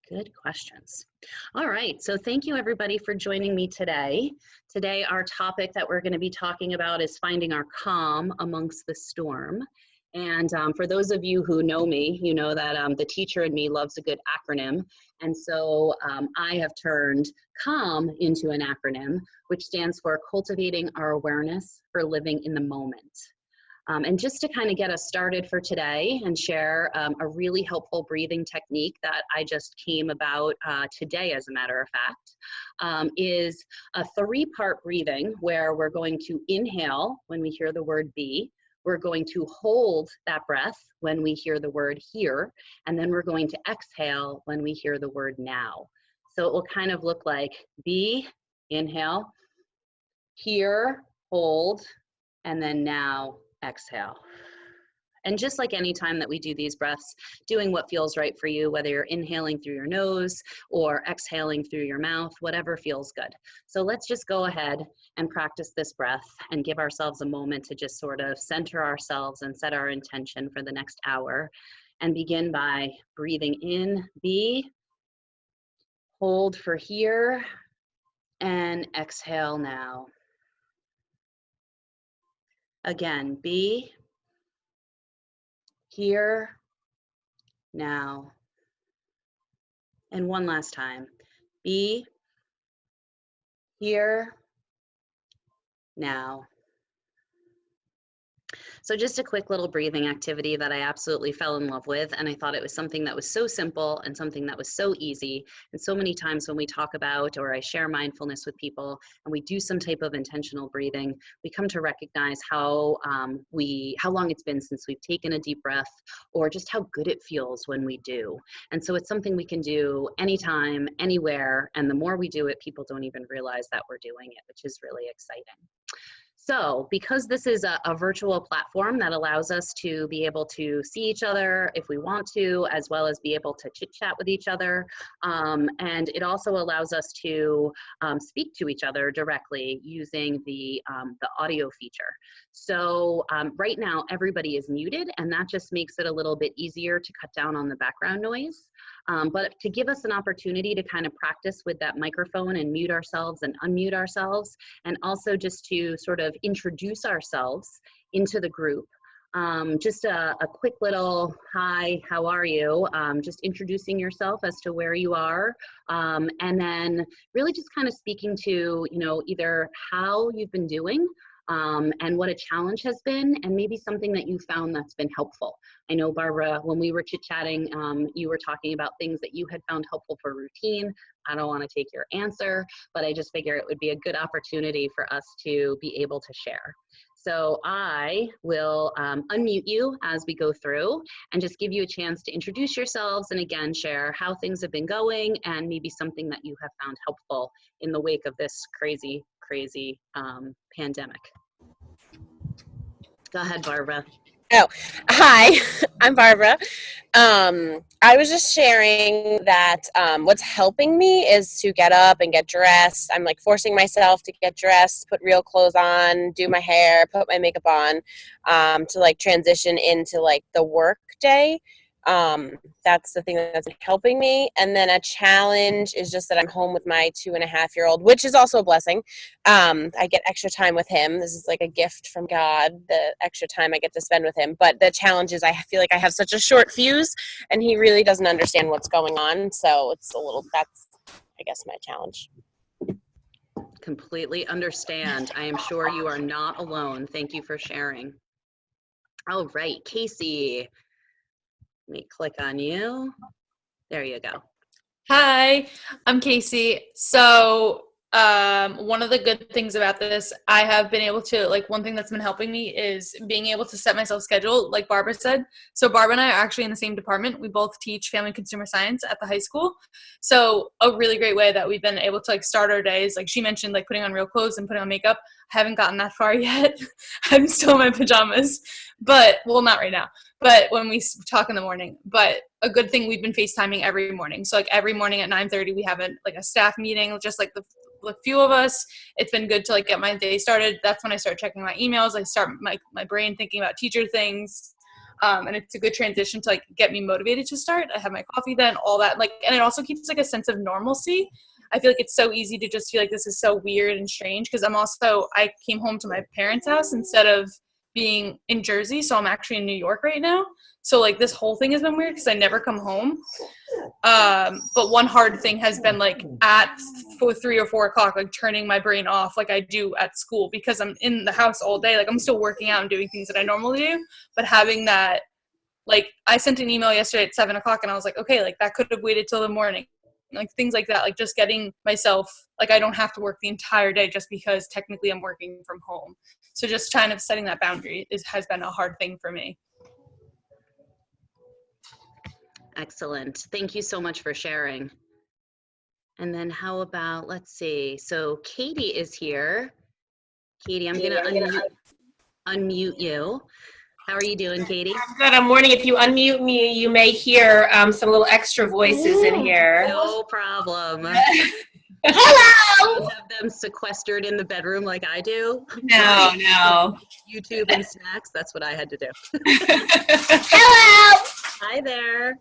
Good questions. All right, so thank you everybody for joining me today. Today our topic that we're going to be talking about is finding our calm amongst the storm. And for those of you who know me, you know that the teacher in me loves a good acronym. And so I have turned CALM into an acronym, which stands for Cultivating Our Awareness for Living in the Moment. And just to kind of get us started for today and share a really helpful breathing technique that I just came about today, as a matter of fact, is a 3-part breathing where we're going to inhale when we hear the word be, we're going to hold that breath when we hear the word here, and then we're going to exhale when we hear the word now. So it will kind of look like be, inhale, here, hold, and then now, exhale. And just like any time that we do these breaths, doing what feels right for you, whether you're inhaling through your nose or exhaling through your mouth, whatever feels good. So let's just go ahead and practice this breath and give ourselves a moment to just sort of center ourselves and set our intention for the next hour. And begin by breathing in, be, hold for here, and exhale now. Again, be, here, now. And one last time, be, here, now. So just a quick little breathing activity that I absolutely fell in love with, and I thought it was something that was so simple and something that was so easy. And so many times when we talk about, or I share mindfulness with people, and we do some type of intentional breathing, we come to recognize how long it's been since we've taken a deep breath, or just how good it feels when we do. And so it's something we can do anytime, anywhere, and the more we do it, people don't even realize that we're doing it, which is really exciting. So because this is a virtual platform that allows us to be able to see each other if we want to, as well as be able to chit chat with each other. And it also allows us to speak to each other directly using the audio feature. So right now everybody is muted, and that just makes it a little bit easier to cut down on the background noise. But to give us an opportunity to kind of practice with that microphone and mute ourselves and unmute ourselves, and also just to sort of introduce ourselves into the group. Just a quick little hi, how are you? Just introducing yourself as to where you are, and then really just kind of speaking to, either how you've been doing, and what a challenge has been, and maybe something that you found that's been helpful. I know, Barbara, when we were chit-chatting, you were talking about things that you had found helpful for routine. I don't want to take your answer, but I just figure it would be a good opportunity for us to be able to share. So I will unmute you as we go through and just give you a chance to introduce yourselves and again share how things have been going and maybe something that you have found helpful in the wake of this crazy pandemic. Go ahead, Barbara. Oh, hi, I'm Barbara. I was just sharing that what's helping me is to get up and get dressed. I'm like forcing myself to get dressed, put real clothes on, do my hair, put my makeup on, to like transition into like the work day. That's the thing that's helping me. And then a challenge is just that I'm home with my 2.5-year-old, which is also a blessing. I get extra time with him. This is like a gift from God, the extra time I get to spend with him. But the challenge is I feel like I have such a short fuse and he really doesn't understand what's going on. So it's that's, I guess, my challenge. Completely understand. I am sure you are not alone. Thank you for sharing. All right, Casey. Let me click on you. There you go. Hi, I'm Casey. So one of the good things about this, I have been able to, one thing that's been helping me is being able to set myself schedule, like Barbara said. So Barbara and I are actually in the same department. We both teach family and consumer science at the high school. So a really great way that we've been able to start our days, like she mentioned, putting on real clothes and putting on makeup. I haven't gotten that far yet. I'm still in my pajamas, but not right now. But when we talk in the morning, but a good thing, we've been FaceTiming every morning. So every morning at 9:30, we have a staff meeting, just the few of us. It's been good to get my day started. That's when I start checking my emails. I start my brain thinking about teacher things. And it's a good transition to like get me motivated to start. I have my coffee then, all that, like, and it also keeps like a sense of normalcy. I feel like it's so easy to just feel like this is so weird and strange because I came home to my parents' house instead of being in Jersey, so I'm actually in New York right now. So like this whole thing has been weird because I never come home. But one hard thing has been like at 3 or 4 o'clock, like turning my brain off like I do at school because I'm in the house all day. Like I'm still working out and doing things that I normally do, but having that, like I sent an email yesterday at 7 o'clock and I was like, okay, like that could have waited till the morning. Like things like that, like just getting myself, like I don't have to work the entire day just because technically I'm working from home. So just kind of setting that boundary has been a hard thing for me. Excellent. Thank you so much for sharing. And then how about, let's see, so Katie is here. Katie, I'm gonna unmute you. How are you doing, Katie? Good. I'm warning, if you unmute me, you may hear some little extra voices in here. No problem. Hello! You have them sequestered in the bedroom like I do. No. YouTube and snacks, that's what I had to do. Hello! Hi there.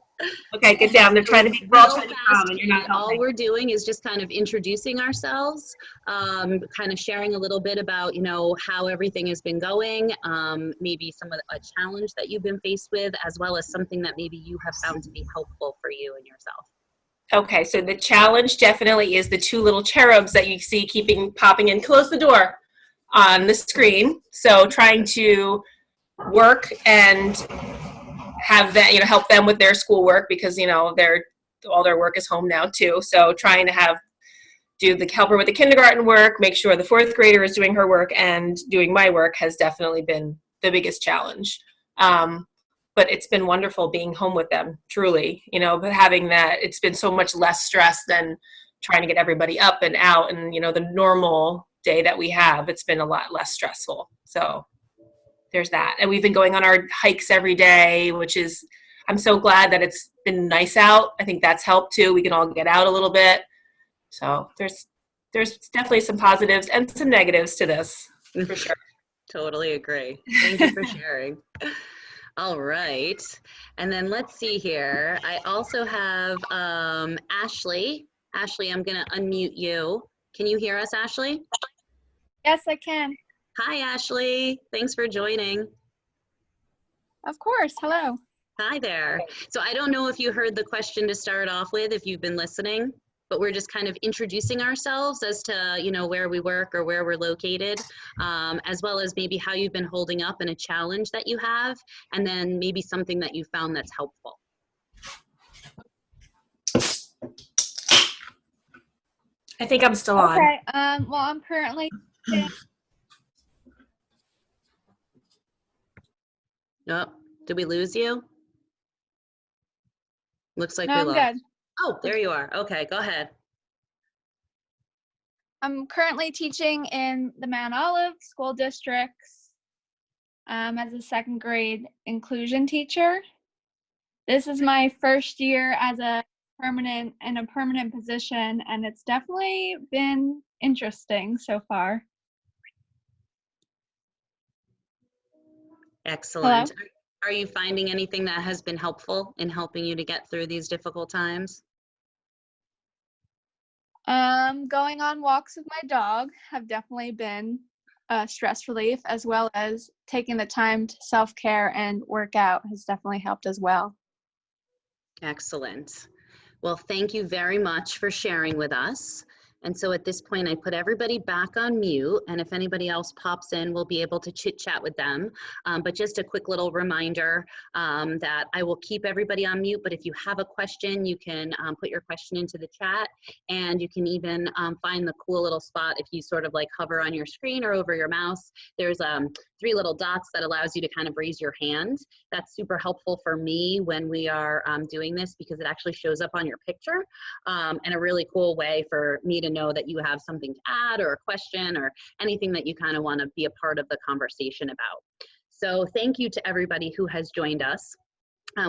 Okay, get down. They're trying to be Real and fast, you're not Katie, all helping. we're doing is just kind of introducing ourselves, kind of sharing a little bit about, how everything has been going, maybe a challenge that you've been faced with, as well as something that maybe you have found to be helpful for you and yourself. Okay, so the challenge definitely is the 2 little cherubs that you see popping in. Close the door on the screen. So trying to work and have that, help them with their schoolwork because, all their work is home now too. So trying to help her with the kindergarten work, make sure the 4th grader is doing her work and doing my work has definitely been the biggest challenge. But it's been wonderful being home with them, truly, but having that, it's been so much less stress than trying to get everybody up and out and, the normal day that we have, it's been a lot less stressful. So there's that. And we've been going on our hikes every day, I'm so glad that it's been nice out. I think that's helped too. We can all get out a little bit. So there's definitely some positives and some negatives to this, for sure. Totally agree. Thank you for sharing. All right. And then let's see here. I also have Ashley. Ashley, I'm going to unmute you. Can you hear us, Ashley? Yes, I can. Hi, Ashley. Thanks for joining. Of course. Hello. Hi there. So I don't know if you heard the question to start off with, if you've been listening, but we're just kind of introducing ourselves as to, where we work or where we're located, as well as maybe how you've been holding up and a challenge that you have, and then maybe something that you found that's helpful. I think I'm still on. Okay. Well, I'm currently. Oh, did we lose you? Looks like No, we I'm lost. good. Oh, there you are. Okay, go ahead. I'm currently teaching in the Mount Olive School Districts as a 2nd grade inclusion teacher. This is my first year as a permanent position, and it's definitely been interesting so far. Excellent. Hello? Are you finding anything that has been helpful in helping you to get through these difficult times? Going on walks with my dog have definitely been stress relief, as well as taking the time to self-care and work out has definitely helped as well. Excellent. Well, thank you very much for sharing with us. And so at this point, I put everybody back on mute, and if anybody else pops in, we'll be able to chit chat with them. But just a quick little reminder that I will keep everybody on mute, but if you have a question, you can put your question into the chat, and you can even find the cool little spot if you sort of like hover on your screen or over your mouse. There's 3 little dots that allows you to kind of raise your hand. That's super helpful for me when we are doing this because it actually shows up on your picture, and a really cool way for me to know that you have something to add or a question or anything that you kind of want to be a part of the conversation about. So thank you to everybody who has joined us.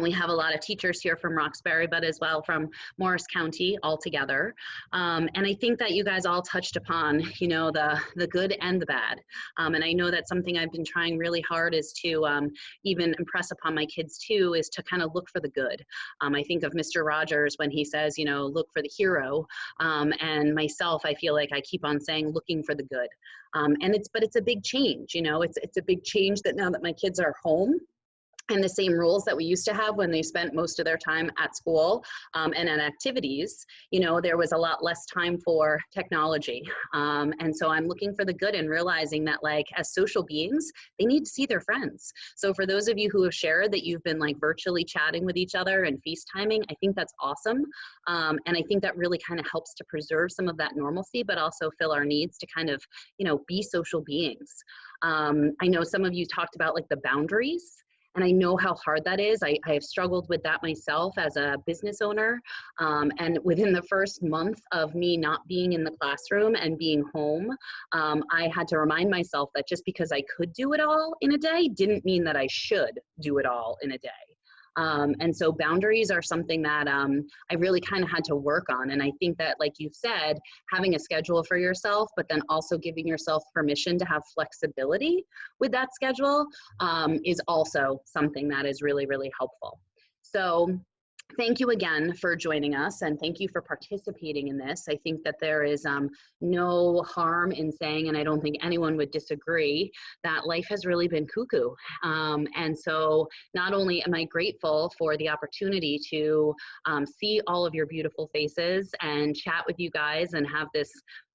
We have a lot of teachers here from Roxbury, but as well from Morris County altogether. And I think that you guys all touched upon, you know, the good and the bad. And I know that something I've been trying really hard is to even impress upon my kids too, is to kind of look for the good. I think of Mr. Rogers when he says, you know, look for the hero. And myself, I feel like I keep on saying, looking for the good. But it's a big change, you know, it's a big change that now that my kids are home, and the same rules that we used to have when they spent most of their time at school and at activities, you know, there was a lot less time for technology. And so I'm looking for the good and realizing that, like, as social beings, they need to see their friends. So for those of you who have shared that you've been like virtually chatting with each other and FaceTiming, I think that's awesome. And I think that really kind of helps to preserve some of that normalcy, but also fill our needs to kind of, you know, be social beings. I know some of you talked about like the boundaries. And I know how hard that is. I have struggled with that myself as a business owner. And within the first month of me not being in the classroom and being home, I had to remind myself that just because I could do it all in a day didn't mean that I should do it all in a day. And so boundaries are something that I really kind of had to work on. And I think that, like you said, having a schedule for yourself, but then also giving yourself permission to have flexibility with that schedule is also something that is really, really helpful. So thank you again for joining us, and thank you for participating in this. I think that there is no harm in saying, and I don't think anyone would disagree, that life has really been cuckoo. And so not only am I grateful for the opportunity to see all of your beautiful faces and chat with you guys and have this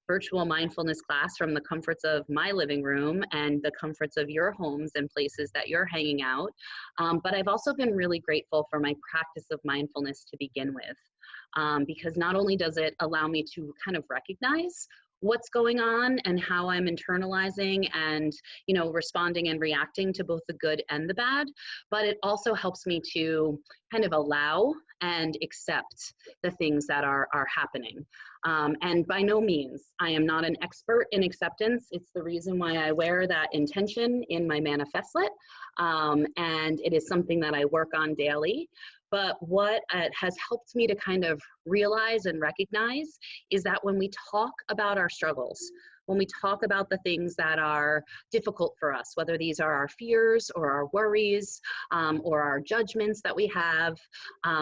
virtual mindfulness class from the comforts of my living room and the comforts of your homes and places that you're hanging out. But I've also been really grateful for my practice of mindfulness to begin with, because not only does it allow me to kind of recognize what's going on and how I'm internalizing and, you know, responding and reacting to both the good and the bad, but it also helps me to kind of allow and accept the things that are happening. And by no means, I am not an expert in acceptance. It's the reason why I wear that intention in my manifestlet. And it is something that I work on daily. But what has helped me to kind of realize and recognize is that when we talk about our struggles, when we talk about the things that are difficult for us, whether these are our fears or our worries or our judgments that we have,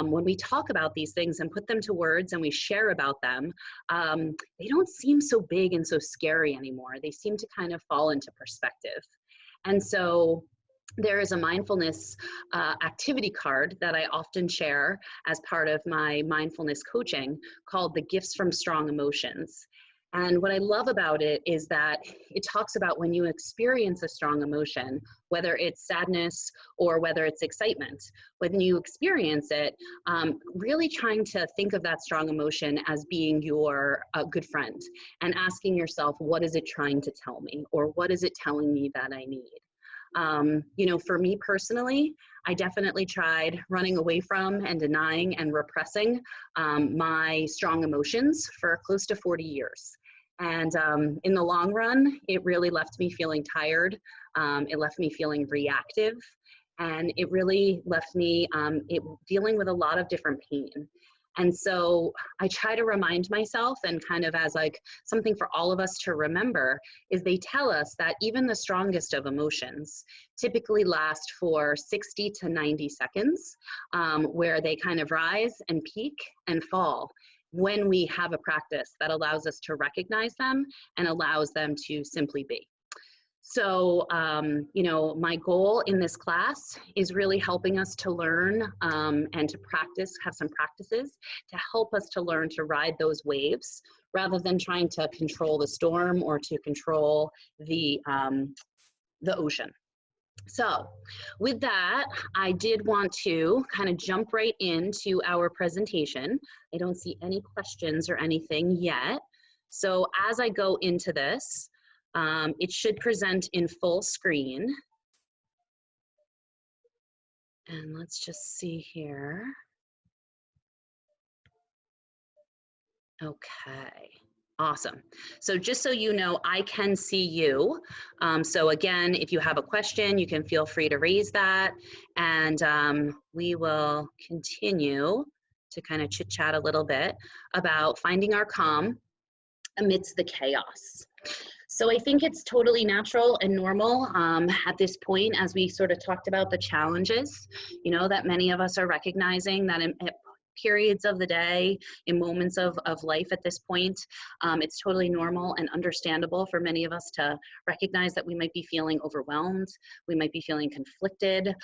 when we talk about these things and put them to words and we share about them, they don't seem so big and so scary anymore. They seem to kind of fall into perspective. And so there is a mindfulness activity card that I often share as part of my mindfulness coaching called the Gifts from Strong Emotions. And what I love about it is that it talks about when you experience a strong emotion, whether it's sadness or whether it's excitement, when you experience it, really trying to think of that strong emotion as being your good friend and asking yourself, what is it trying to tell me? Or what is it telling me that I need? You know, for me personally, I definitely tried running away from and denying and repressing my strong emotions for close to 40 years. And in the long run, it really left me feeling tired. It left me feeling reactive. And it really left me dealing with a lot of different pain. And so I try to remind myself, and kind of as like something for all of us to remember, is they tell us that even the strongest of emotions typically last for 60 to 90 seconds, where they kind of rise and peak and fall when we have a practice that allows us to recognize them and allows them to simply be. So, you know, my goal in this class is really helping us to learn and to practice, have some practices to help us to learn to ride those waves rather than trying to control the storm or to control the ocean. So with that, I did want to kind of jump right into our presentation. I don't see any questions or anything yet. So as I go into this, it should present in full screen. And let's just see here. Okay, Awesome. So just so you know, I can see you. So again, if you have a question, you can feel free to raise that, and we will continue to kind of chit chat a little bit about finding our calm amidst the chaos. So I think it's totally natural and normal at this point, as we sort of talked about the challenges, that many of us are recognizing that in periods of the day, in moments of life at this point, it's totally normal and understandable for many of us to recognize that we might be feeling overwhelmed, we might be feeling conflicted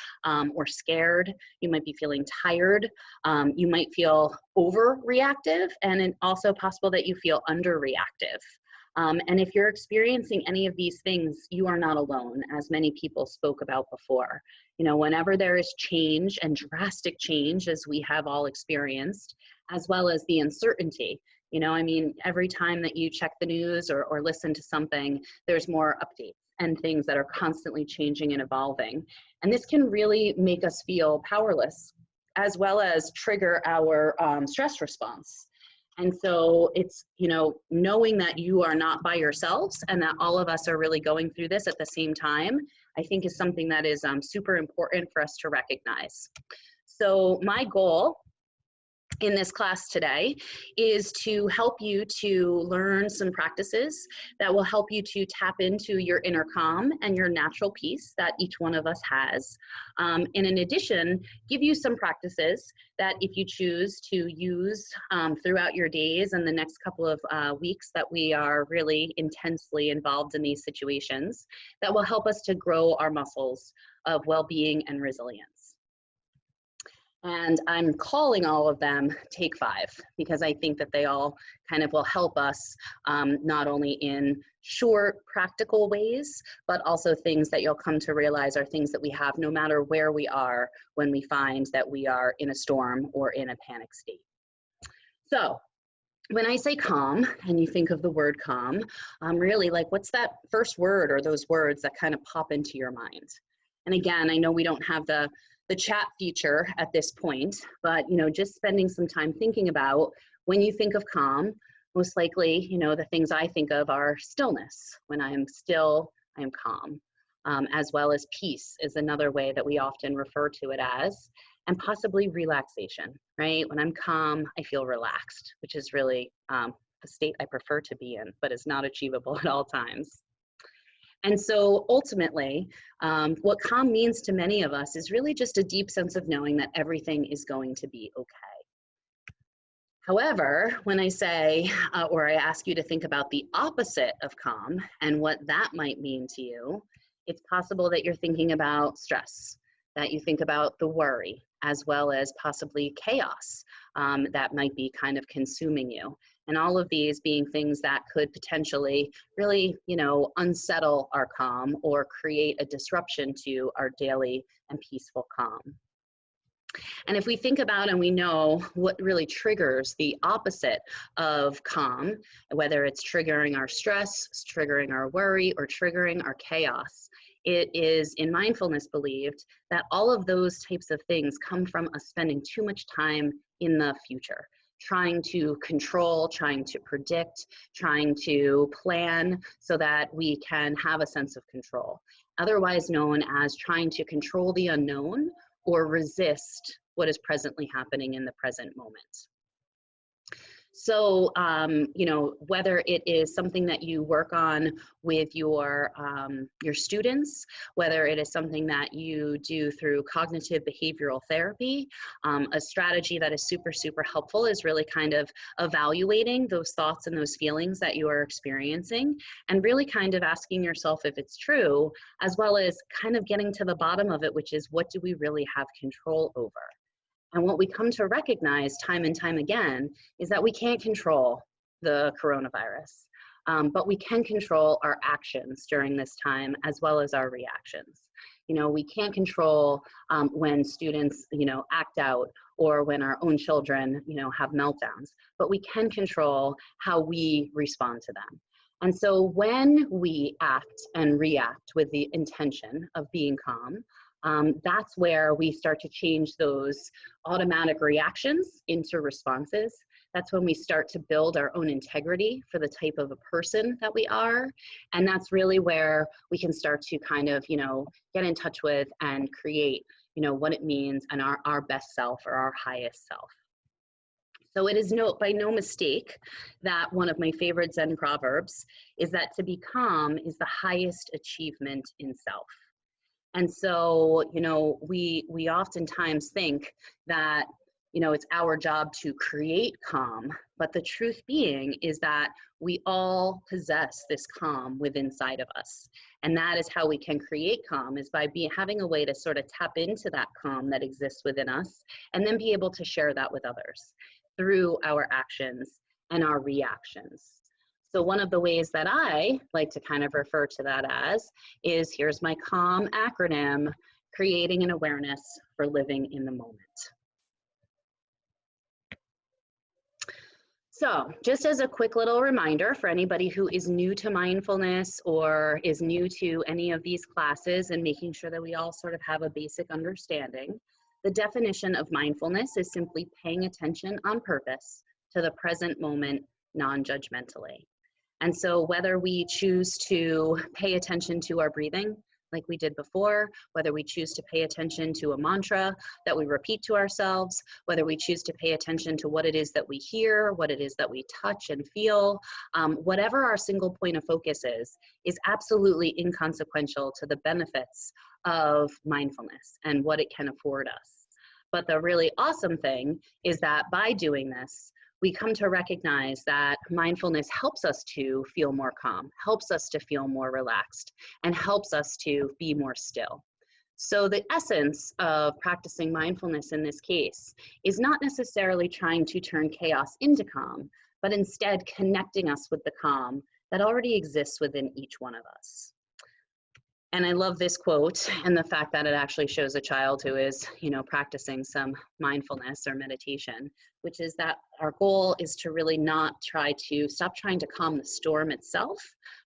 or scared, you might be feeling tired, you might feel overreactive, and it's also possible that you feel underreactive. And if you're experiencing any of these things, you are not alone, as many people spoke about before. Whenever there is change, and drastic change, as we have all experienced, as well as the uncertainty, every time that you check the news or listen to something, there's more updates and things that are constantly changing and evolving. And this can really make us feel powerless, as well as trigger our stress response. And so it's, knowing that you are not by yourselves and that all of us are really going through this at the same time, I think is something that is super important for us to recognize. So my goal in this class today is to help you to learn some practices that will help you to tap into your inner calm and your natural peace that each one of us has. And in addition, give you some practices that if you choose to use throughout your days and the next couple of weeks that we are really intensely involved in these situations, that will help us to grow our muscles of well-being and resilience. And I'm calling all of them Take 5, because I think that they all kind of will help us not only in short, practical ways, but also things that you'll come to realize are things that we have no matter where we are when we find that we are in a storm or in a panic state. So when I say calm, and you think of the word calm, really, like, what's that first word or those words that kind of pop into your mind? And again, I know we don't have the chat feature at this point, but just spending some time thinking about when you think of calm, most likely, the things I think of are stillness. When I am still, I am calm, as well as peace is another way that we often refer to it as, and possibly relaxation, right? When I'm calm, I feel relaxed, which is really the state I prefer to be in, but is not achievable at all times. And so ultimately, what calm means to many of us is really just a deep sense of knowing that everything is going to be okay. However, when I say, or I ask you to think about the opposite of calm and what that might mean to you, it's possible that you're thinking about stress, that you think about the worry, as well as possibly chaos that might be kind of consuming you. And all of these being things that could potentially really, unsettle our calm or create a disruption to our daily and peaceful calm. And if we think about and we know what really triggers the opposite of calm, whether it's triggering our stress, triggering our worry, or triggering our chaos, it is in mindfulness believed that all of those types of things come from us spending too much time in the future, trying to control, trying to predict, trying to plan so that we can have a sense of control, otherwise known as trying to control the unknown or resist what is presently happening in the present moment. So, whether it is something that you work on with your students, whether it is something that you do through cognitive behavioral therapy, a strategy that is super, super helpful is really kind of evaluating those thoughts and those feelings that you are experiencing and really kind of asking yourself if it's true, as well as kind of getting to the bottom of it, which is what do we really have control over? And what we come to recognize time and time again is that we can't control the coronavirus, but we can control our actions during this time as well as our reactions. We can't control when students, act out or when our own children, have meltdowns, but we can control how we respond to them. And so when we act and react with the intention of being calm, that's where we start to change those automatic reactions into responses. That's when we start to build our own integrity for the type of a person that we are. And that's really where we can start to kind of, get in touch with and create, what it means and our best self or our highest self. So it is by no mistake that one of my favorite Zen proverbs is that to be calm is the highest achievement in self. And so, we oftentimes think that, it's our job to create calm, but the truth being is that we all possess this calm within inside of us. And that is how we can create calm, is by having a way to sort of tap into that calm that exists within us and then be able to share that with others through our actions and our reactions. So one of the ways that I like to kind of refer to that as is, here's my CALM acronym, creating an awareness for living in the moment. So just as a quick little reminder for anybody who is new to mindfulness or is new to any of these classes, and making sure that we all sort of have a basic understanding, the definition of mindfulness is simply paying attention on purpose to the present moment non-judgmentally. And so whether we choose to pay attention to our breathing, like we did before, whether we choose to pay attention to a mantra that we repeat to ourselves, whether we choose to pay attention to what it is that we hear, what it is that we touch and feel, whatever our single point of focus is absolutely inconsequential to the benefits of mindfulness and what it can afford us. But the really awesome thing is that by doing this, we come to recognize that mindfulness helps us to feel more calm, helps us to feel more relaxed, and helps us to be more still. So the essence of practicing mindfulness in this case is not necessarily trying to turn chaos into calm, but instead connecting us with the calm that already exists within each one of us. And I love this quote and the fact that it actually shows a child who is, practicing some mindfulness or meditation, which is that our goal is to really not stop trying to calm the storm itself,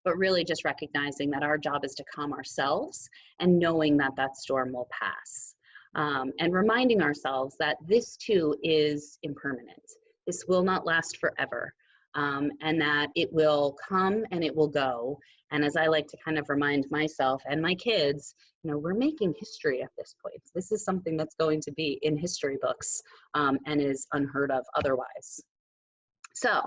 but really just recognizing that our job is to calm ourselves and knowing that that storm will pass. And reminding ourselves that this too is impermanent. This will not last forever. And that it will come and it will go. And as I like to kind of remind myself and my kids, we're making history at this point. This is something that's going to be in history books and is unheard of otherwise. So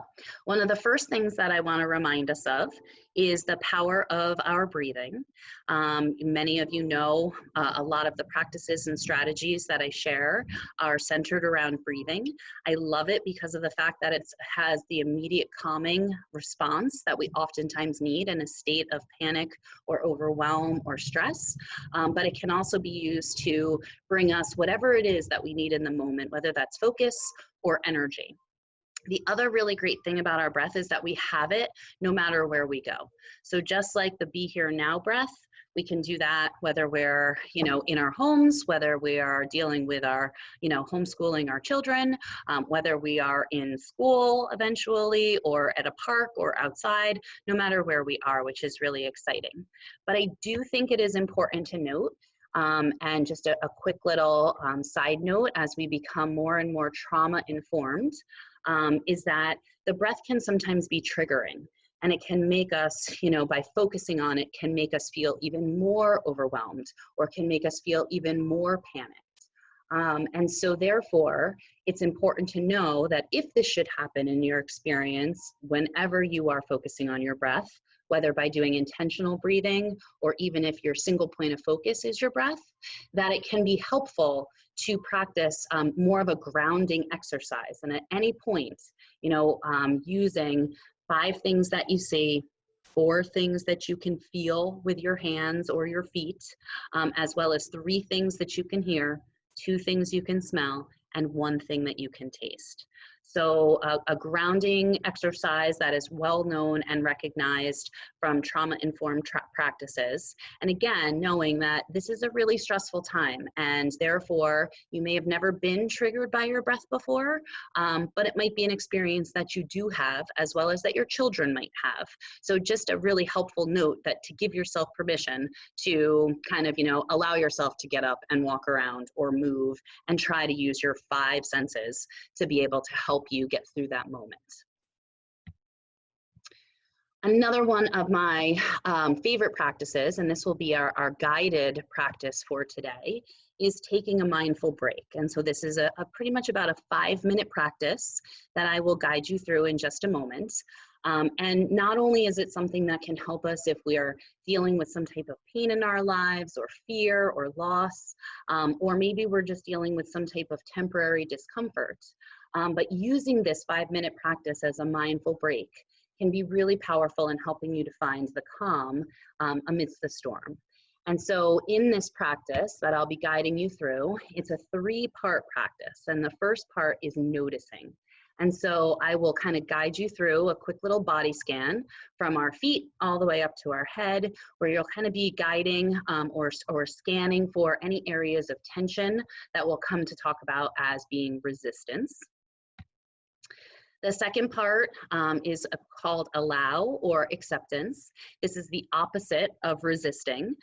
one of the first things that I want to remind us of is the power of our breathing. Many of you know a lot of the practices and strategies that I share are centered around breathing. I love it because of the fact that it has the immediate calming response that we oftentimes need in a state of panic or overwhelm or stress. But it can also be used to bring us whatever it is that we need in the moment, whether that's focus or energy. The other really great thing about our breath is that we have it no matter where we go. So just like the be here now breath, we can do that whether we're, in our homes, whether we are dealing with our, homeschooling our children, whether we are in school eventually or at a park or outside, no matter where we are, which is really exciting. But I do think it is important to note, and just a quick little side note as we become more and more trauma informed, is that the breath can sometimes be triggering, and it can make us, by focusing on it, can make us feel even more overwhelmed or can make us feel even more panicked. And so therefore, it's important to know that if this should happen in your experience, whenever you are focusing on your breath, whether by doing intentional breathing or even if your single point of focus is your breath, that it can be helpful to practice more of a grounding exercise. And at any point, using 5 things that you see, 4 things that you can feel with your hands or your feet, as well as 3 things that you can hear, 2 things you can smell, and 1 thing that you can taste. So a grounding exercise that is well known and recognized from trauma-informed practices. And again, knowing that this is a really stressful time, and therefore you may have never been triggered by your breath before, but it might be an experience that you do have, as well as that your children might have. So just a really helpful note that to give yourself permission to kind of, allow yourself to get up and walk around or move and try to use your 5 senses to be able to help you get through that moment. Another one of my favorite practices, and this will be our guided practice for today, is taking a mindful break. And so this is a pretty much about a 5-minute practice that I will guide you through in just a moment. And not only is it something that can help us if we are dealing with some type of pain in our lives, or fear or loss, or maybe we're just dealing with some type of temporary discomfort, but using this 5-minute practice as a mindful break can be really powerful in helping you to find the calm amidst the storm. And so in this practice that I'll be guiding you through, it's a 3-part practice. And the first part is noticing. And so I will kind of guide you through a quick little body scan from our feet all the way up to our head, where you'll kind of be guiding or scanning for any areas of tension that we'll come to talk about as being resistance. The second part is called allow or acceptance. This is the opposite of resisting,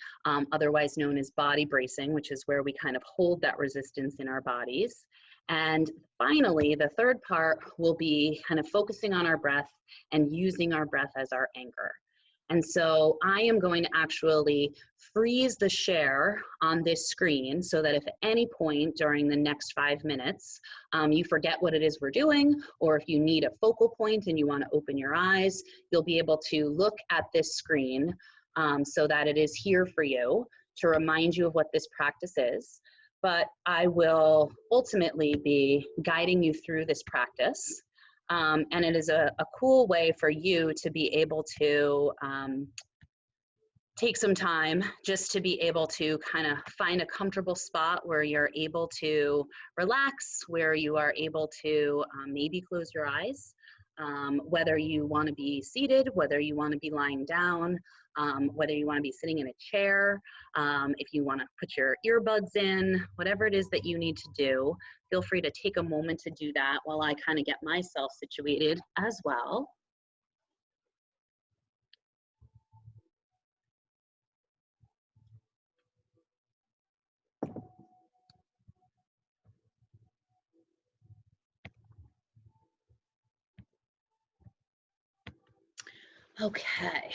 otherwise known as body bracing, which is where we kind of hold that resistance in our bodies. And finally, the third part will be kind of focusing on our breath and using our breath as our anchor. And so I am going to actually freeze the share on this screen so that if at any point during the next 5 minutes you forget what it is we're doing, or if you need a focal point and you want to open your eyes, you'll be able to look at this screen so that it is here for you to remind you of what this practice is. But I will ultimately be guiding you through this practice. And it is a cool way for you to be able to take some time just to be able to kind of find a comfortable spot where you're able to relax, where you are able to maybe close your eyes, whether you want to be seated, whether you want to be lying down, whether you want to be sitting in a chair, if you want to put your earbuds in, whatever it is that you need to do, feel free to take a moment to do that while I kind of get myself situated as well. Okay.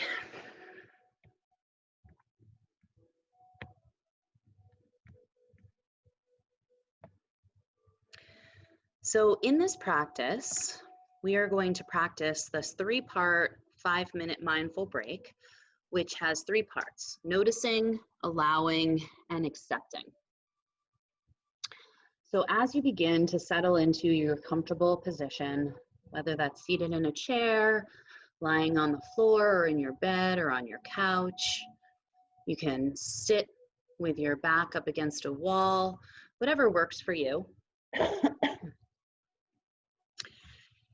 So in this practice, we are going to practice this 3-part 5-minute mindful break, which has 3 parts: noticing, allowing, and accepting. So as you begin to settle into your comfortable position, whether that's seated in a chair, lying on the floor, or in your bed, or on your couch, you can sit with your back up against a wall, whatever works for you.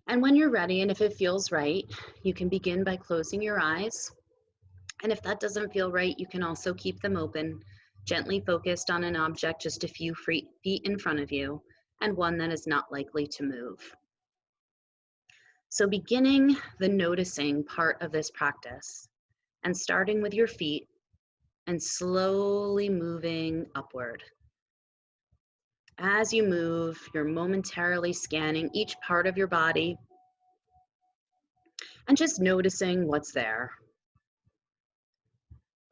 And when you're ready, and if it feels right, you can begin by closing your eyes. And if that doesn't feel right, you can also keep them open, gently focused on an object just a few feet in front of you, and one that is not likely to move. So beginning the noticing part of this practice, and starting with your feet, and slowly moving upward. As you move, you're momentarily scanning each part of your body and just noticing what's there.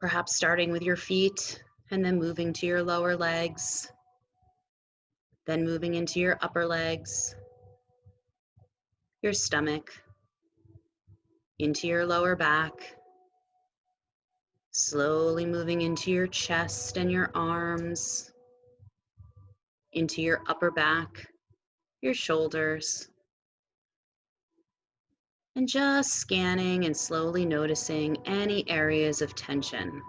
Perhaps starting with your feet and then moving to your lower legs, then moving into your upper legs, your stomach, into your lower back, slowly moving into your chest and your arms, into your upper back, your shoulders, and just scanning and slowly noticing any areas of tension.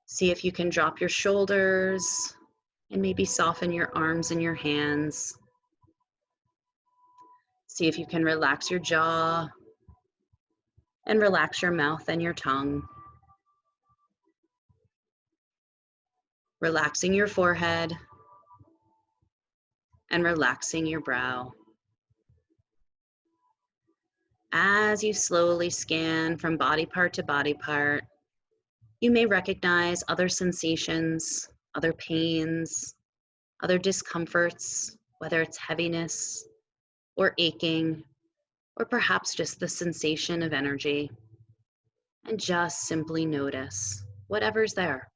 See if you can drop your shoulders and maybe soften your arms and your hands, See if you can relax your jaw and relax your mouth and your tongue. Relaxing your forehead and relaxing your brow. As you slowly scan from body part to body part, you may recognize other sensations, other pains, other discomforts, whether it's heaviness or aching, or perhaps just the sensation of energy. And just simply notice whatever's there.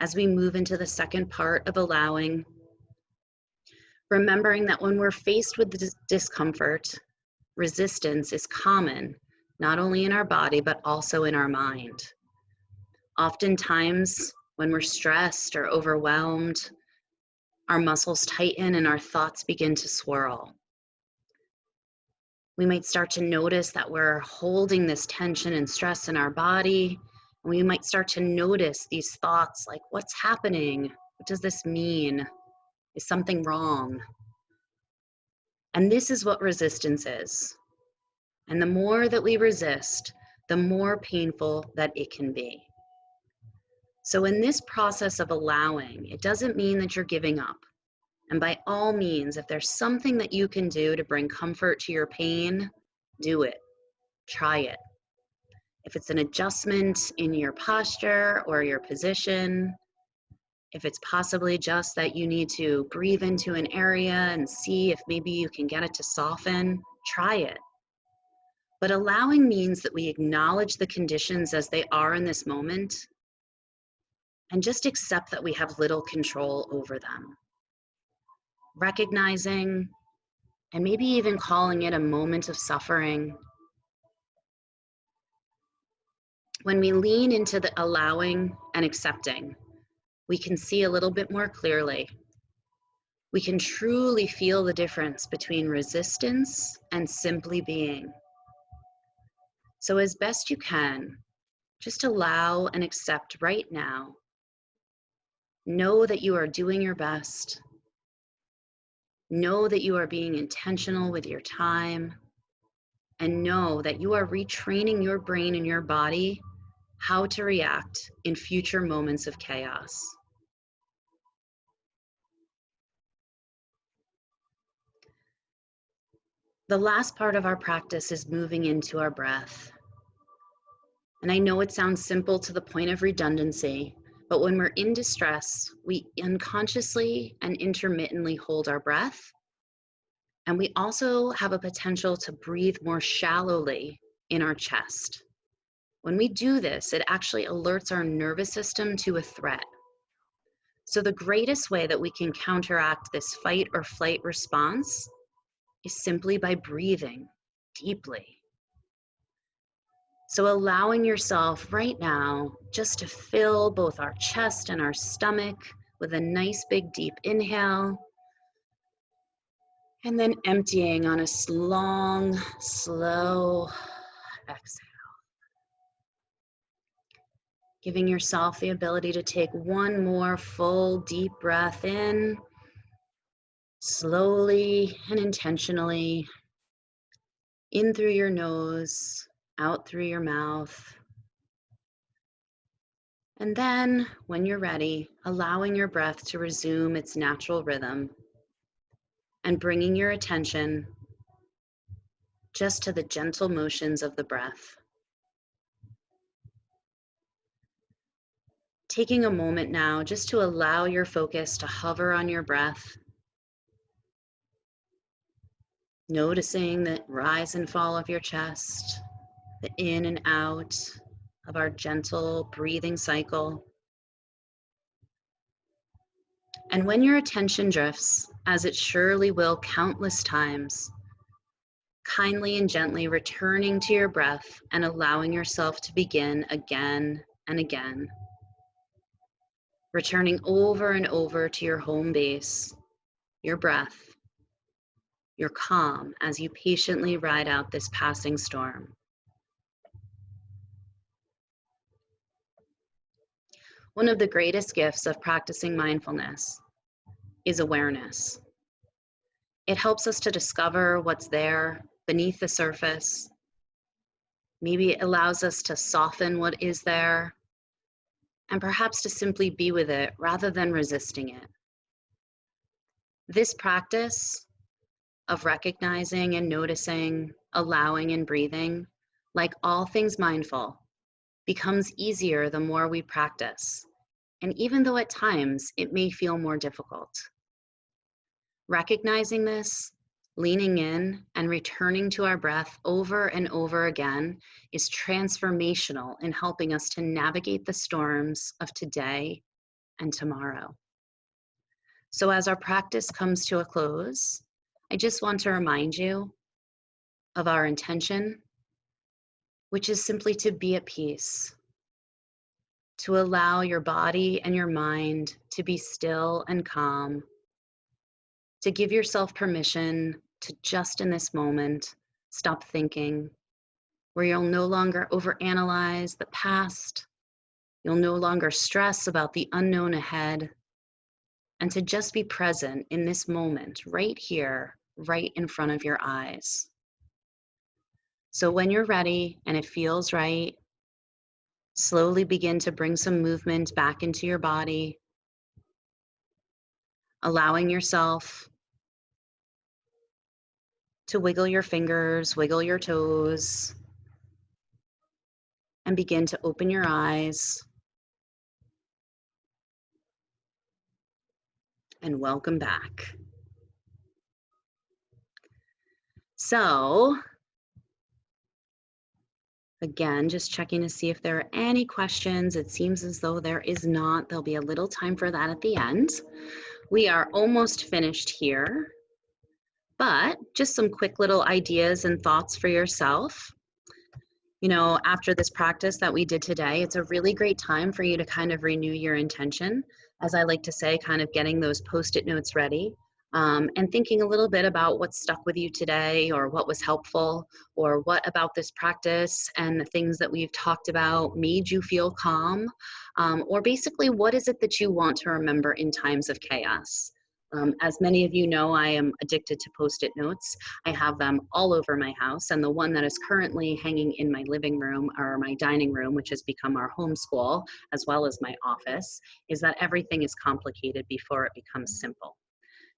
As we move into the second part of allowing, remembering that when we're faced with discomfort, resistance is common, not only in our body, but also in our mind. Oftentimes, when we're stressed or overwhelmed, our muscles tighten and our thoughts begin to swirl. We might start to notice that we're holding this tension and stress in our body. And we might start to notice these thoughts like, what's happening? What does this mean? Is something wrong? And this is what resistance is. And the more that we resist, the more painful that it can be. So in this process of allowing, it doesn't mean that you're giving up. And by all means, if there's something that you can do to bring comfort to your pain, do it. Try it. If it's an adjustment in your posture or your position, if it's possibly just that you need to breathe into an area and see if maybe you can get it to soften, try it. But allowing means that we acknowledge the conditions as they are in this moment and just accept that we have little control over them. Recognizing and maybe even calling it a moment of suffering. When we lean into the allowing and accepting, we can see a little bit more clearly. We can truly feel the difference between resistance and simply being. So as best you can, just allow and accept right now. Know that you are doing your best. Know that you are being intentional with your time. And know that you are retraining your brain and your body how to react in future moments of chaos. The last part of our practice is moving into our breath. And I know it sounds simple to the point of redundancy, but when we're in distress, we unconsciously and intermittently hold our breath. And we also have a potential to breathe more shallowly in our chest. When we do this, it actually alerts our nervous system to a threat. So the greatest way that we can counteract this fight or flight response is simply by breathing deeply. So allowing yourself right now just to fill both our chest and our stomach with a nice big deep inhale, and then emptying on a long, slow exhale. Giving yourself the ability to take one more full deep breath in, slowly and intentionally, in through your nose, out through your mouth. And then, when you're ready, allowing your breath to resume its natural rhythm and bringing your attention just to the gentle motions of the breath. Taking a moment now just to allow your focus to hover on your breath, noticing the rise and fall of your chest, the in and out of our gentle breathing cycle. And when your attention drifts, as it surely will countless times, kindly and gently returning to your breath and allowing yourself to begin again and again. Returning over and over to your home base, your breath, your calm as you patiently ride out this passing storm. One of the greatest gifts of practicing mindfulness is awareness. It helps us to discover what's there beneath the surface. Maybe it allows us to soften what is there and perhaps to simply be with it rather than resisting it. This practice of recognizing and noticing, allowing and breathing, like all things mindful, becomes easier the more we practice. And even though at times it may feel more difficult, recognizing this, leaning in, and returning to our breath over and over again is transformational in helping us to navigate the storms of today and tomorrow. So as our practice comes to a close, I just want to remind you of our intention, which is simply to be at peace, to allow your body and your mind to be still and calm, to give yourself permission to just in this moment, stop thinking, where you'll no longer overanalyze the past, you'll no longer stress about the unknown ahead, and to just be present in this moment, right here, right in front of your eyes. So when you're ready and it feels right, slowly begin to bring some movement back into your body, allowing yourself to wiggle your fingers, wiggle your toes, and begin to open your eyes. And welcome back. So, again, just checking to see if there are any questions. It seems as though there is not. There'll be a little time for that at the end. We are almost finished here, but just some quick little ideas and thoughts for yourself. You know, after this practice that we did today, it's a really great time for you to kind of renew your intention. As I like to say, kind of getting those Post-it notes ready. And thinking a little bit about what stuck with you today, or what was helpful, or what about this practice and the things that we've talked about made you feel calm, or basically what is it that you want to remember in times of chaos. As many of you know, I am addicted to Post-it notes. I have them all over my house, and the one that is currently hanging in my living room or my dining room, which has become our home school, as well as my office, is that everything is complicated before it becomes simple.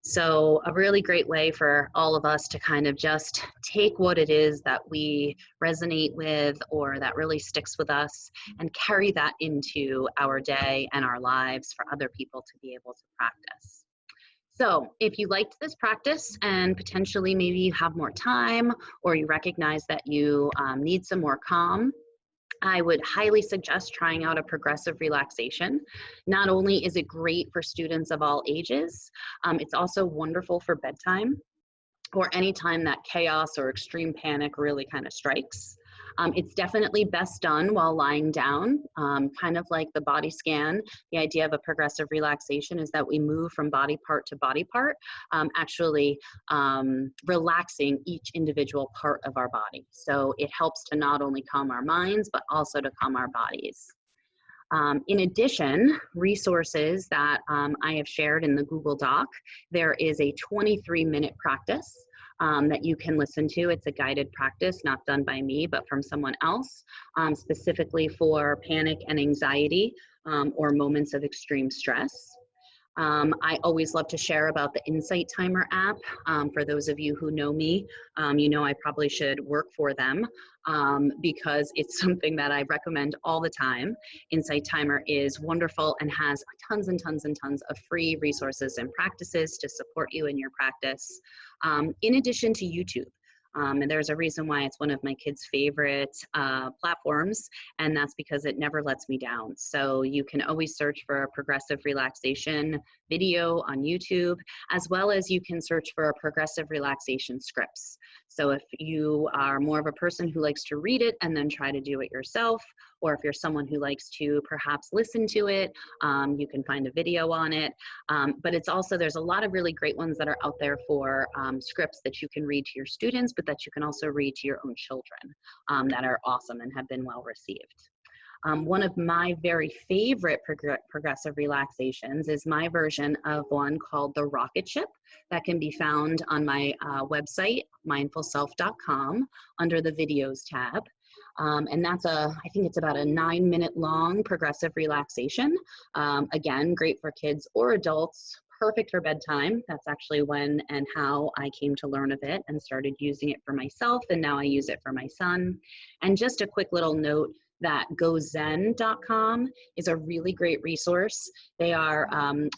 So a really great way for all of us to kind of just take what it is that we resonate with or that really sticks with us and carry that into our day and our lives for other people to be able to practice. So if you liked this practice and potentially maybe you have more time or you recognize that you need some more calm, I would highly suggest trying out a progressive relaxation. Not only is it great for students of all ages, it's also wonderful for bedtime or any time that chaos or extreme panic really kind of strikes. It's definitely best done while lying down, kind of like the body scan. The idea of a progressive relaxation is that we move from body part to body part, actually relaxing each individual part of our body. So it helps to not only calm our minds, but also to calm our bodies. In addition, resources that I have shared in the Google Doc, there is a 23-minute practice that you can listen to. It's a guided practice, not done by me, but from someone else, specifically for panic and anxiety or moments of extreme stress. I always love to share about the Insight Timer app. For those of you who know me, you know I probably should work for them because it's something that I recommend all the time. Insight Timer is wonderful and has tons and tons and tons of free resources and practices to support you in your practice, in addition to YouTube. And there's a reason why it's one of my kids' favorite platforms, and that's because it never lets me down. So you can always search for a progressive relaxation video on YouTube, as well as you can search for a progressive relaxation scripts. So if you are more of a person who likes to read it and then try to do it yourself, or if you're someone who likes to perhaps listen to it, you can find a video on it. But it's also, there's a lot of really great ones that are out there for scripts that you can read to your students, but that you can also read to your own children that are awesome and have been well received. One of my very favorite progressive relaxations is my version of one called the rocket ship that can be found on my website, mindfulselff.com, under the videos tab. And that's I think it's about a 9-minute long progressive relaxation. Again, great for kids or adults, perfect for bedtime. That's actually when and how I came to learn of it and started using it for myself, and now I use it for my son. And just a quick little note that gozen.com is a really great resource. They are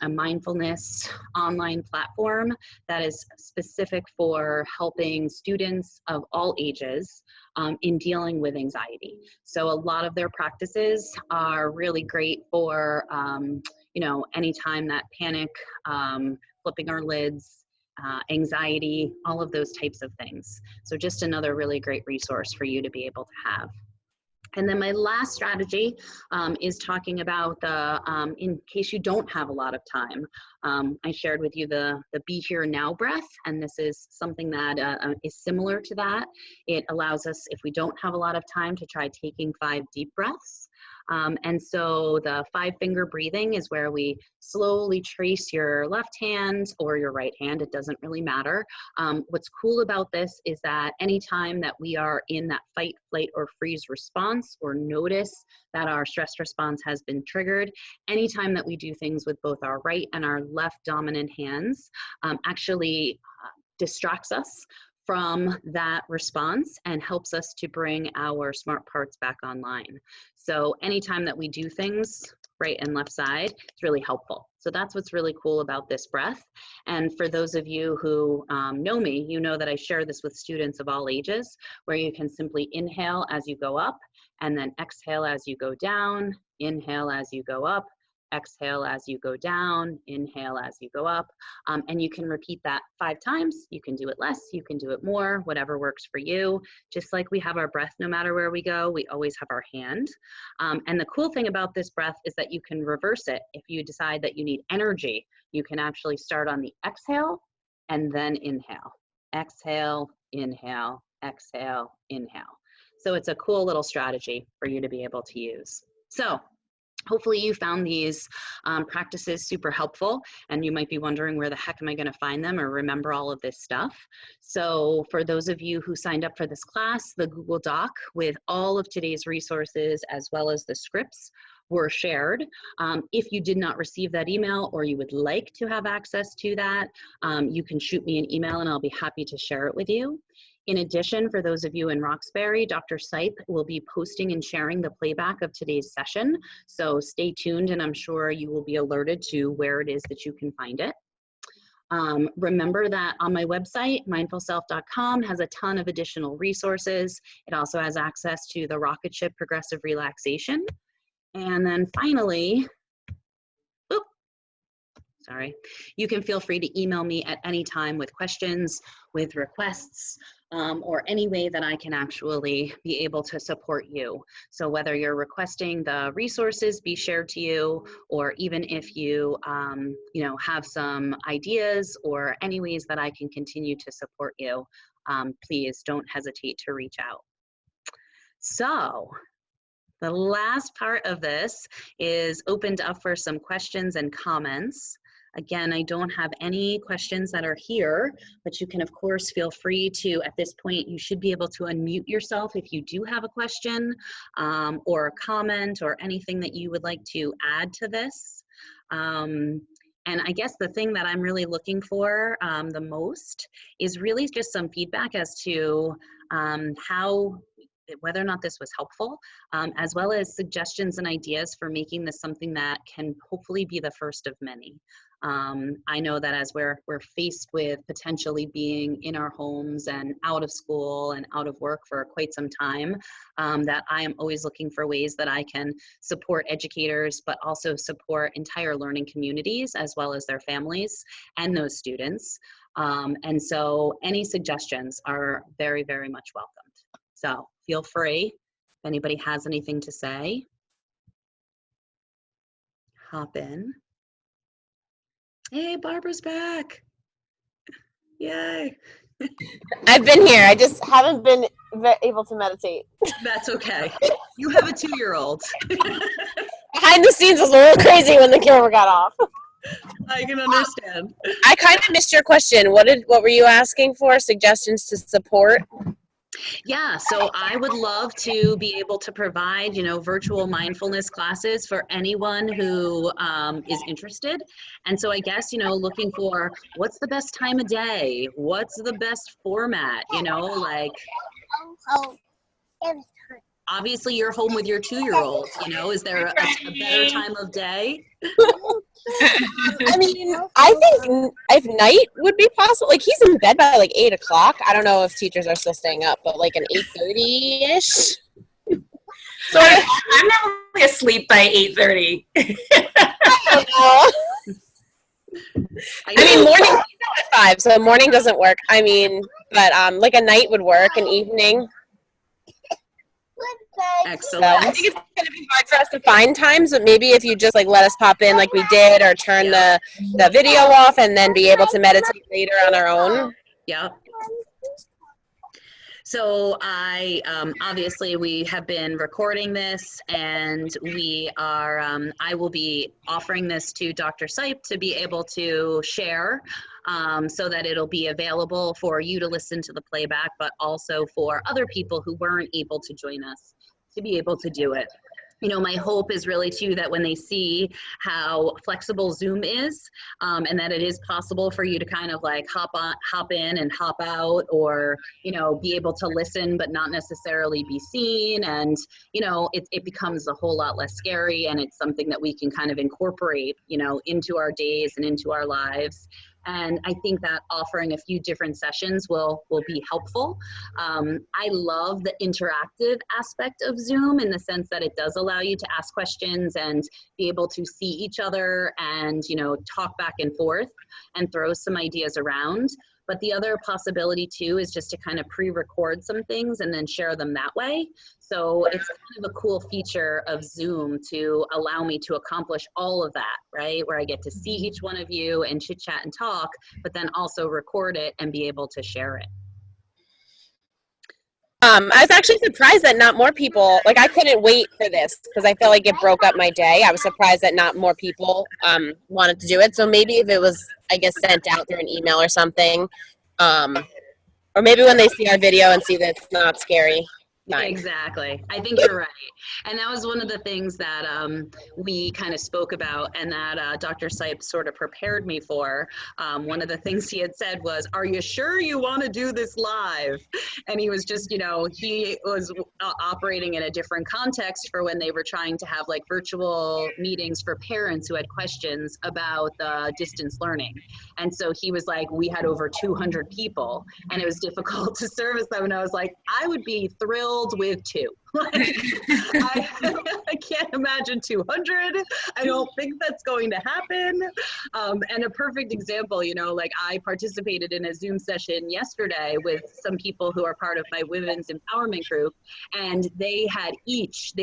a mindfulness online platform that is specific for helping students of all ages in dealing with anxiety. So a lot of their practices are really great for, you know, anytime that panic, flipping our lids, anxiety, all of those types of things. So just another really great resource for you to be able to have. And then my last strategy is talking about the, in case you don't have a lot of time, I shared with you the be here now breath, and this is something that is similar to that. It allows us, if we don't have a lot of time, to try taking 5 deep breaths. And so the 5-finger breathing is where we slowly trace your left hand or your right hand, it doesn't really matter. What's cool about this is that anytime that we are in that fight, flight, or freeze response, or notice that our stress response has been triggered, anytime that we do things with both our right and our left dominant hands, actually distracts us from that response and helps us to bring our smart parts back online. So anytime that we do things right and left side, it's really helpful. So that's what's really cool about this breath. And for those of you who know me, you know that I share this with students of all ages, where you can simply inhale as you go up, and then exhale as you go down, inhale as you go up, exhale as you go down, inhale as you go up, and you can repeat that 5 times. You can do it less, you can do it more, whatever works for you. Just like we have our breath no matter where we go, we always have our hand. And the cool thing about this breath is that you can reverse it. If you decide that you need energy, you can actually start on the exhale and then inhale. Exhale, inhale, exhale, inhale. So it's a cool little strategy for you to be able to use. So hopefully you found these practices super helpful, and you might be wondering, where the heck am I going to find them or remember all of this stuff? So for those of you who signed up for this class, the Google Doc with all of today's resources as well as the scripts were shared. If you did not receive that email, or you would like to have access to that, you can shoot me an email and I'll be happy to share it with you. In addition, for those of you in Roxbury, Dr. Sipe will be posting and sharing the playback of today's session. So stay tuned, and I'm sure you will be alerted to where it is that you can find it. Remember that on my website, mindfulselff.com has a ton of additional resources. It also has access to the rocket ship progressive relaxation. And then finally, you can feel free to email me at any time with questions, with requests, or any way that I can actually be able to support you. So whether you're requesting the resources be shared to you, or even if you, you know, have some ideas or any ways that I can continue to support you, please don't hesitate to reach out. So the last part of this is opened up for some questions and comments. Again, I don't have any questions that are here, but you can, of course, feel free to, at this point, you should be able to unmute yourself if you do have a question or a comment or anything that you would like to add to this. And I guess the thing that I'm really looking for the most is really just some feedback as to whether or not this was helpful, as well as suggestions and ideas for making this something that can hopefully be the first of many. I know that as we're faced with potentially being in our homes and out of school and out of work for quite some time, that I am always looking for ways that I can support educators, but also support entire learning communities as well as their families and those students. And so any suggestions are very, very much welcomed. So feel free, if anybody has anything to say, hop in. Hey, Barbara's back. Yay. I've been here. I just haven't been able to meditate. That's okay. You have a 2-year-old. Behind the scenes was a little crazy when the camera got off. I can understand. I kind of missed your question. What were you asking for? Suggestions to support? Yeah, so I would love to be able to provide, virtual mindfulness classes for anyone who is interested. And so I guess, looking for what's the best time of day? What's the best format? Like, obviously you're home with your 2-year-old, is there a better time of day? I mean, I think if night would be possible. Like, he's in bed by like 8 o'clock. I don't know if teachers are still staying up, but like an 8:30-ish. So I'm normally asleep by 8:30. I don't know. I mean, morning he's out at 5, so morning doesn't work. I mean, but like a night would work, an evening. Excellent. So I think it's going to be hard for us to find times, but maybe if you just like let us pop in like we did, or turn the video off and then be able to meditate later on our own. Yep. So obviously we have been recording this, and we are, I will be offering this to Dr. Sipe to be able to share, so that it'll be available for you to listen to the playback, but also for other people who weren't able to join us to be able to do it. My hope is really too that when they see how flexible Zoom is, and that it is possible for you to kind of like hop in and hop out, or, be able to listen but not necessarily be seen. And, it becomes a whole lot less scary, and it's something that we can kind of incorporate, into our days and into our lives. And I think that offering a few different sessions will be helpful. I love the interactive aspect of Zoom, in the sense that it does allow you to ask questions and be able to see each other and, talk back and forth and throw some ideas around. But the other possibility too is just to kind of pre-record some things and then share them that way. So it's kind of a cool feature of Zoom to allow me to accomplish all of that, right? Where I get to see each one of you and chit chat and talk, but then also record it and be able to share it. I was actually surprised that not more people, like I couldn't wait for this because I felt like it broke up my day. I was surprised that not more people wanted to do it. So maybe if it was, I guess, sent out through an email or something, or maybe when they see our video and see that it's not scary. Fine. Exactly. I think you're right. And that was one of the things that we kind of spoke about, and that Dr. Sipe sort of prepared me for. One of the things he had said was, "Are you sure you want to do this live?" And he was just, he was operating in a different context for when they were trying to have like virtual meetings for parents who had questions about distance learning. And so he was like, we had over 200 people, and it was difficult to service them. And I was like, I would be thrilled with 2. I can't imagine 200. I don't think that's going to happen. And a perfect example, like I participated in a Zoom session yesterday with some people who are part of my women's empowerment group, and they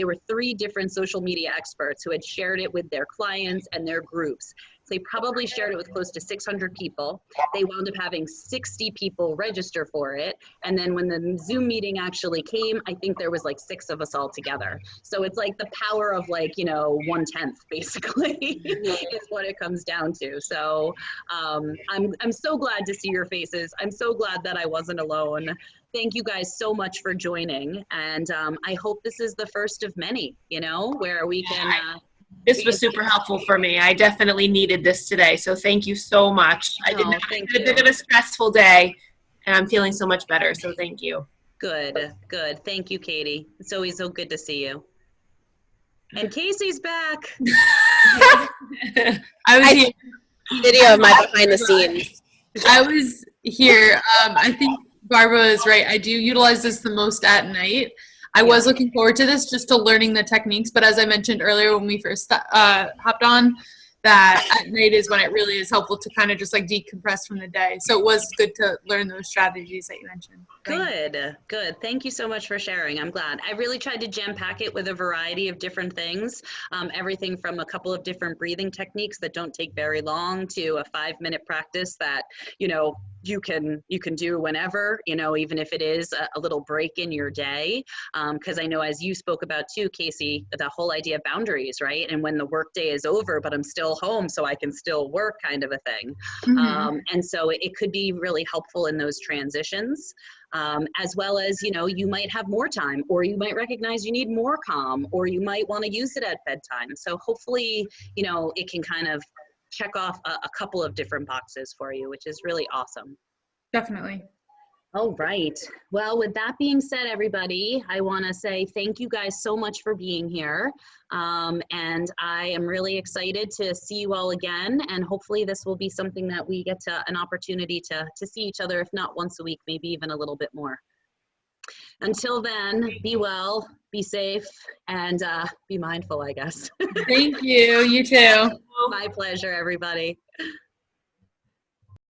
were 3 different social media experts who had shared it with their clients and their groups. They probably shared it with close to 600 people. They wound up having 60 people register for it. And then when the Zoom meeting actually came, I think there was like 6 of us all together. So it's like the power of like, 1/10 basically is what it comes down to. So I'm so glad to see your faces. I'm so glad that I wasn't alone. Thank you guys so much for joining. And I hope this is the first of many, where we can... This was super helpful for me. I definitely needed this today. So thank you so much. I had a bit of a stressful day, and I'm feeling so much better. So thank you. Good. Thank you, Katie. It's always so good to see you. And Casey's back. I was here. Video of my behind the scenes. I was here. I think Barbara is right. I do utilize this the most at night. I was looking forward to this, just to learning the techniques, but as I mentioned earlier when we first hopped on, that at night is when it really is helpful to kind of just like decompress from the day. So it was good to learn those strategies that you mentioned. Good. Thank you so much for sharing. I'm glad. I really tried to jam pack it with a variety of different things. Everything from a couple of different breathing techniques that don't take very long to a 5-minute practice that, you can do whenever, even if it is a little break in your day. Because I know, as you spoke about too, Casey, the whole idea of boundaries, right? And when the workday is over, but I'm still home, so I can still work, kind of a thing. And so it could be really helpful in those transitions. As well as, you might have more time, or you might recognize you need more calm, or you might want to use it at bedtime. So hopefully, it can kind of check off a couple of different boxes for you, which is really awesome. Definitely. All right. Well, with that being said, everybody, I want to say thank you guys so much for being here. And I am really excited to see you all again. And hopefully this will be something that we get an opportunity to see each other, if not once a week, maybe even a little bit more. Until then, be well, be safe, and be mindful, I guess. Thank you. You too. My pleasure, everybody.